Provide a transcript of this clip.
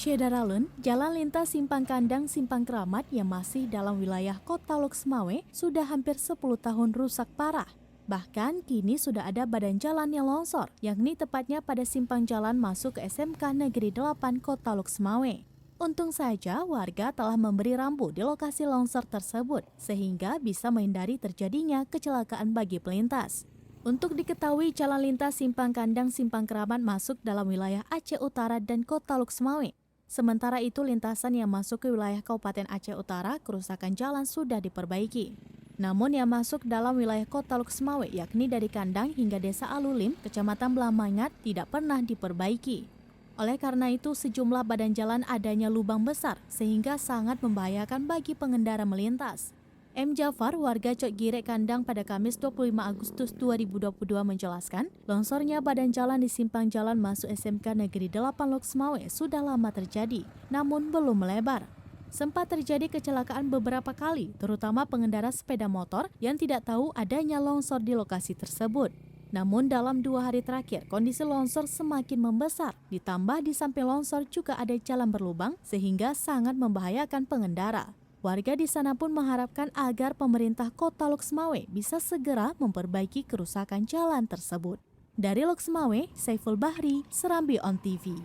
Syedaralun, jalan lintas Simpang Kandang Simpang Keramat yang masih dalam wilayah Kota Loksmawe sudah hampir 10 tahun rusak parah. Bahkan kini sudah ada badan jalan yang longsor, yakni tepatnya pada simpang jalan masuk ke SMK Negeri 8 Kota Loksmawe. Untung saja warga telah memberi rambu di lokasi longsor tersebut, sehingga bisa menghindari terjadinya kecelakaan bagi pelintas. Untuk diketahui, jalan lintas Simpang Kandang Simpang Keramat masuk dalam wilayah Aceh Utara dan Kota Loksmawe. Sementara itu, lintasan yang masuk ke wilayah Kabupaten Aceh Utara, kerusakan jalan sudah diperbaiki. Namun yang masuk dalam wilayah Kota Loksmawe, yakni dari Kandang hingga Desa Alulim, Kecamatan Belamangat, tidak pernah diperbaiki. Oleh karena itu, sejumlah badan jalan adanya lubang besar, sehingga sangat membahayakan bagi pengendara melintas. M. Jafar, warga Cok Girek Kandang pada Kamis 25 Agustus 2022 menjelaskan, longsornya badan jalan di simpang jalan masuk SMK Negeri 8 Loksmawe sudah lama terjadi, namun belum melebar. Sempat terjadi kecelakaan beberapa kali, terutama pengendara sepeda motor yang tidak tahu adanya longsor di lokasi tersebut. Namun dalam 2 hari terakhir, kondisi longsor semakin membesar, ditambah di samping longsor juga ada jalan berlubang sehingga sangat membahayakan pengendara. Warga di sana pun mengharapkan agar pemerintah Kota Loksmawe bisa segera memperbaiki kerusakan jalan tersebut. Dari Loksmawe, Saiful Bahri, Serambi On TV.